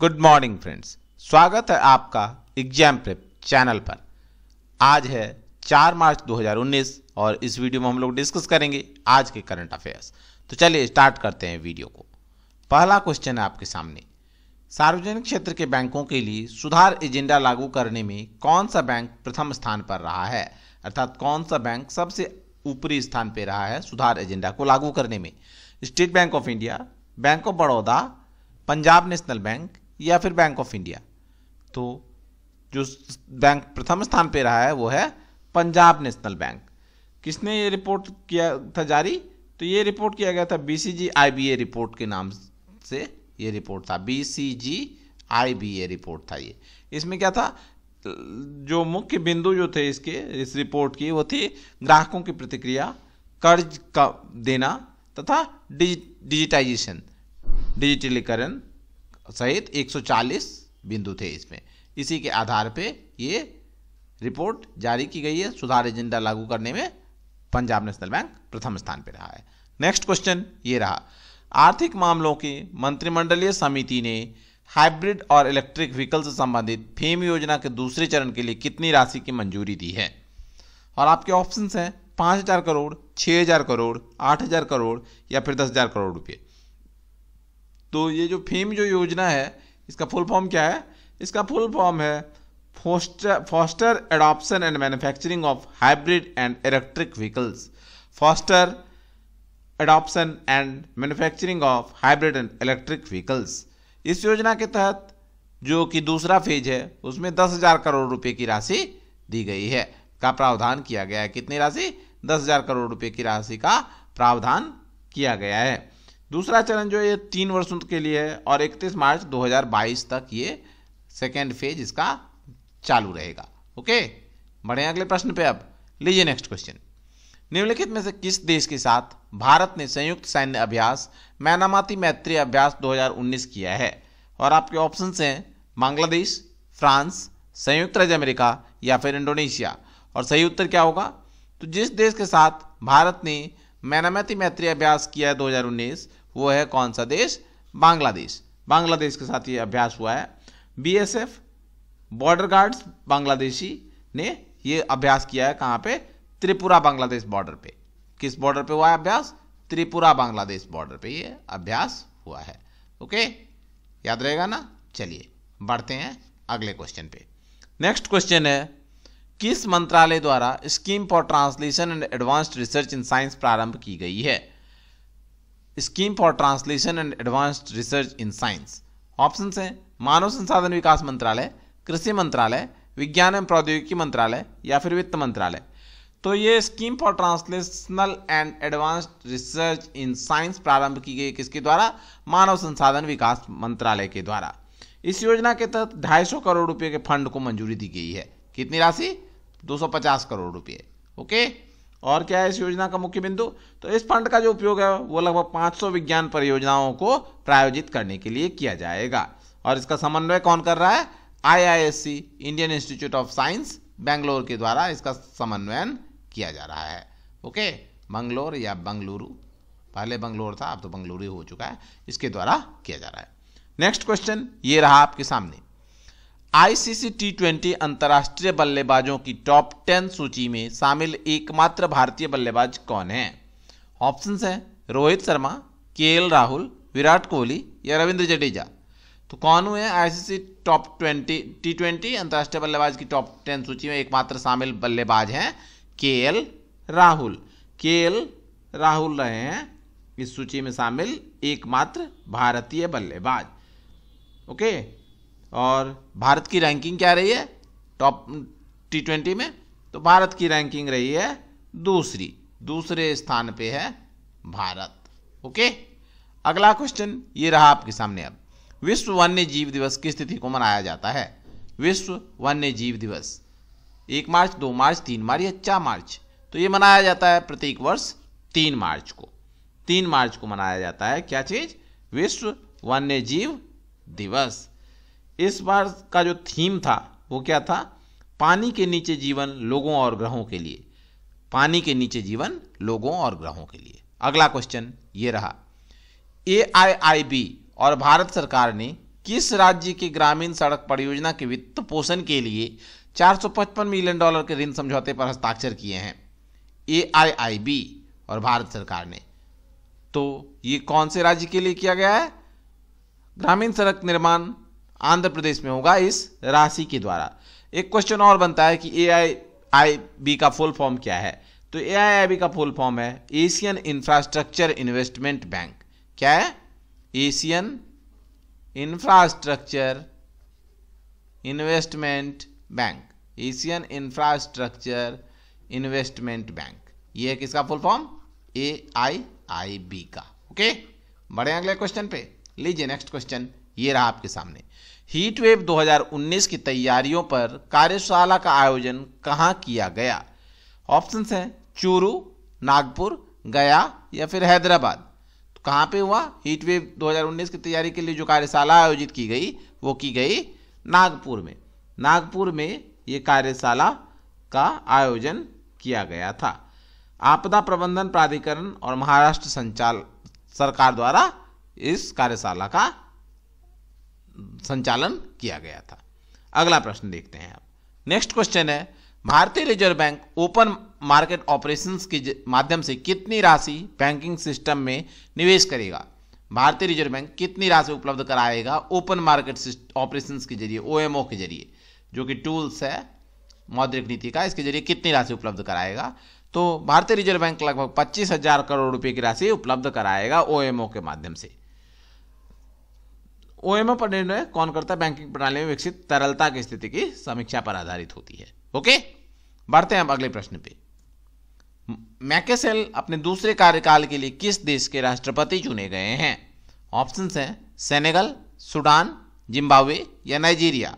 Good morning friends, स्वागत है आपका एग्जाम प्रेप चैनल पर। आज है 4 मार्च 2019 और इस वीडियो में हम लोग डिस्कस करेंगे आज के करंट अफेयर्स। तो चलिए स्टार्ट करते हैं वीडियो को। पहला क्वेश्चन है आपके सामने, सार्वजनिक क्षेत्र के बैंकों के लिए सुधार एजेंडा लागू करने में कौन सा बैंक प्रथम स्थान पर रहा है, अर्थात कौन सा बैंक सबसे ऊपरी स्थान पर रहा है सुधार एजेंडा को लागू करने में। State bank of India, bank of Baroda, Punjab national bank या फिर बैंक ऑफ इंडिया। तो जो बैंक प्रथम स्थान पे रहा है वो है पंजाब नेशनल बैंक। किसने ये रिपोर्ट किया था जारी? तो ये रिपोर्ट किया गया था BCG-IBA रिपोर्ट के नाम से। ये रिपोर्ट था BCG-IBA रिपोर्ट था ये। इसमें क्या था, जो मुख्य बिंदु जो थे इस रिपोर्ट की वो थी ग्राहकों की प्रतिक्रिया, कर्ज का देना तथा डिजिटाइजेशन, डिजिटलीकरण सहित 140 बिंदु थे इसमें। इसी के आधार पे ये रिपोर्ट जारी की गई है। सुधार एजेंडा लागू करने में पंजाब नेशनल बैंक प्रथम स्थान पर रहा है। नेक्स्ट क्वेश्चन ये रहा, आर्थिक मामलों की मंत्रिमंडलीय समिति ने हाइब्रिड और इलेक्ट्रिक व्हीकल से संबंधित फेम योजना के दूसरे चरण के लिए कितनी राशि की मंजूरी दी है? और आपके ऑप्शंस हैं 5,000 करोड़, 6,000 करोड़, 8,000 करोड़ या फिर 10,000 करोड़ रुपये। तो ये जो फेम जो योजना है इसका फुल फॉर्म क्या है? इसका फुल फॉर्म है foster adoption and manufacturing of hybrid and electric vehicles. Foster adoption and manufacturing of hybrid and electric vehicles. इस योजना के तहत जो कि दूसरा फेज है उसमें 10,000 करोड़ रुपए की राशि दी गई है, का प्रावधान किया गया है। कितनी राशि? 10,000 करोड़ रुपए की राशि का प्रावधान किया गया है। दूसरा चरण जो ये 3 वर्षों के लिए है और 31 मार्च 2022 तक ये सेकेंड फेज इसका चालू रहेगा। ओके, बढ़े अगले प्रश्न पे। अब लीजिए नेक्स्ट क्वेश्चन, निम्नलिखित में से किस देश के साथ भारत ने संयुक्त सैन्य अभ्यास मैनामाती मैत्री अभ्यास 2019 किया है? और आपके ऑप्शंस हैं बांग्लादेश, फ्रांस, संयुक्त राज्य अमेरिका या फिर इंडोनेशिया। और सही उत्तर क्या होगा? तो जिस देश के साथ भारत ने मैनामाती मैत्री अभ्यास किया है 2019 वो है कौन सा देश? बांग्लादेश। बांग्लादेश के साथ ये अभ्यास हुआ है। BSF बॉर्डर गार्ड्स बांग्लादेशी ने ये अभ्यास किया है। कहाँ पे? त्रिपुरा बांग्लादेश बॉर्डर पे। किस बॉर्डर पे हुआ है अभ्यास? त्रिपुरा बांग्लादेश बॉर्डर पे ये अभ्यास हुआ है। ओके, याद रहेगा ना। चलिए बढ़ते हैं अगले क्वेश्चन पे। नेक्स्ट क्वेश्चन है, किस मंत्रालय द्वारा scheme for translation and advanced research in science प्रारंभ की गई है? Scheme for translation and advanced research in science. Options हैं मानव संसाधन विकास मंत्रालय, कृषि मंत्रालय, विज्ञान एवं प्रौद्योगिकी मंत्रालय या फिर वित्त मंत्रालय। तो ये scheme for translational and advanced research in science प्रारंभ की गई किसके द्वारा? मानव संसाधन विकास मंत्रालय के द्वारा। इस योजना के तहत 250 करोड़ रुपए के फंड को मंजूरी दी गई है। कितनी राशि? 250 करोड़ रुपये। ओके, और क्या है इस योजना का मुख्य बिंदु? तो इस फंड का जो उपयोग है वो लगभग 500 विज्ञान परियोजनाओं को प्रायोजित करने के लिए किया जाएगा। और इसका समन्वय कौन कर रहा है? IISc Indian institute of science Bangalore के द्वारा इसका समन्वयन किया जा रहा है। ओके, बंगलोर या बंगलुरु, पहले बंगलोर था अब तो बंगलुरु हो चुका है, इसके द्वारा किया जा रहा है। नेक्स्ट क्वेश्चन ये रहा आपके सामने, ICC T20 अंतर्राष्ट्रीय बल्लेबाजों की टॉप 10 सूची में शामिल एकमात्र भारतीय बल्लेबाज कौन है? ऑप्शंस हैं रोहित शर्मा, KL राहुल, विराट कोहली या रविंद्र जडेजा। तो कौन हुए ICC टॉप 20 T20 अंतर्राष्ट्रीय बल्लेबाज की टॉप 10 सूची में एकमात्र शामिल बल्लेबाज हैं KL राहुल। KL राहुल रहे हैं इस सूची में शामिल एकमात्र भारतीय बल्लेबाज। ओके, और भारत की रैंकिंग क्या रही है टॉप T20 में? तो भारत की रैंकिंग रही है दूसरे स्थान पे है भारत। ओके, अगला क्वेश्चन ये रहा आपके सामने। अब विश्व वन्य जीव दिवस किस तिथि को मनाया जाता है? विश्व वन्य जीव दिवस 1 मार्च, 2 मार्च, 3 मार्च या 4 मार्च? तो ये मनाया जाता है प्रत्येक वर्ष 3 मार्च को। 3 मार्च को मनाया जाता है क्या चीज? विश्व वन्य जीव दिवस। इस बार का जो थीम था वो क्या था? पानी के नीचे जीवन लोगों और ग्रहों के लिए। पानी के नीचे जीवन लोगों और ग्रहों के लिए। अगला क्वेश्चन ये रहा, AIIB और भारत सरकार ने किस राज्य की ग्रामीण सड़क परियोजना के वित्त पोषण के लिए $455 मिलियन के ऋण समझौते पर हस्ताक्षर किए हैं? AIIB और भारत सरकार ने। तो ये कौन से राज्य के लिए किया गया है? ग्रामीण सड़क निर्माण आंध्र प्रदेश में होगा इस राशि के द्वारा। एक क्वेश्चन और बनता है कि AIIB का फुल फॉर्म क्या है? तो AIIB का फुल फॉर्म है एशियन इंफ्रास्ट्रक्चर इन्वेस्टमेंट बैंक। क्या है? Asian infrastructure investment bank. Asian infrastructure investment bank, ये है किसका फुल फॉर्म? AIIB का। ओके, बढ़े अगले क्वेश्चन पे। लीजिए नेक्स्ट क्वेश्चन ये रहा आपके सामने। हीट वेव 2019 की तैयारियों पर कार्यशाला का आयोजन कहाँ किया गया? ऑप्शंस हैं चूरू, नागपुर, गया या फिर हैदराबाद। तो कहाँ पे हुआ? हीट वेव 2019 की तैयारी के लिए जो कार्यशाला आयोजित की गई वो की गई नागपुर में। नागपुर में ये कार्यशाला का आयोजन किया गया था। आपदा प्रबंधन प्राधिकरण और महाराष्ट्र सरकार द्वारा इस कार्यशाला का संचालन किया गया था। अगला प्रश्न देखते हैं आप। नेक्स्ट क्वेश्चन है भारतीय reserve bank open market operations के माध्यम से कितनी राशि बैंकिंग सिस्टम में निवेश करेगा? भारतीय रिजर्व बैंक कितनी राशि उपलब्ध कराएगा ओपन मार्केट ऑपरेशंस के जरिए, OMO के जरिए, जो कि टूल्स है मौद्रिक नीति का, इसके जरिए कितनी राशि उपलब्ध कराएगा? तो भारतीय रिजर्व बैंक लगभग 25,000 करोड़ रुपए की राशि उपलब्ध कराएगा OMO के माध्यम से। OMO पर निर्णय कौन करता है? बैंकिंग प्रणाली में विकसित तरलता की स्थिति की समीक्षा पर आधारित होती है। ओके, बढ़ते हैं अब अगले प्रश्न पे। मैकेसेल अपने दूसरे कार्यकाल के लिए किस देश के राष्ट्रपति चुने गए हैं? ऑप्शंस हैं सेनेगल, सूडान, जिम्बाब्वे या नाइजीरिया।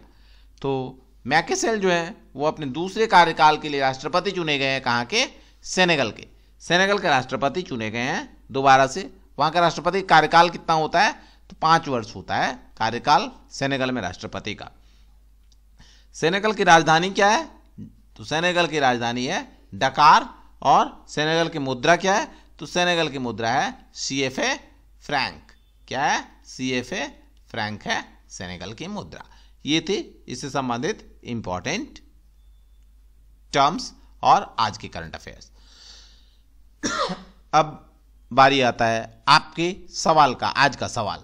तो मैकेसेल जो है वो अपने दूसरे कार्यकाल के लिए राष्ट्रपति चुने गए हैं। कहाँ के? सेनेगल के। सेनेगल के राष्ट्रपति चुने गए हैं दोबारा से। वहां का राष्ट्रपति कार्यकाल कितना होता है? तो 5 वर्ष होता है कार्यकाल सेनेगल में राष्ट्रपति का। सेनेगल की राजधानी क्या है? तो सेनेगल की राजधानी है डकार। और सेनेगल की मुद्रा क्या है? तो सेनेगल की मुद्रा है CFA फ्रैंक। क्या है? CFA फ्रैंक है सेनेगल की मुद्रा। ये थी इससे संबंधित इंपॉर्टेंट टर्म्स और आज के करंट अफेयर्स। अब बारी आता है आपके सवाल का। आज का सवाल,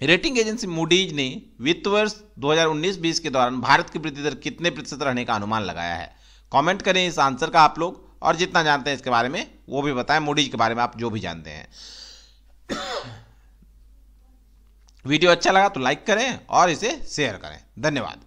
रेटिंग एजेंसी मूडीज ने वित्त वर्ष 2019-20 के दौरान भारत की वृद्धि दर कितने प्रतिशत रहने का अनुमान लगाया है? कमेंट करें इस आंसर का आप लोग, और जितना जानते हैं इसके बारे में वो भी बताएं, मूडीज के बारे में आप जो भी जानते हैं। वीडियो अच्छा लगा तो लाइक करें और इसे शेयर करें। धन्यवाद।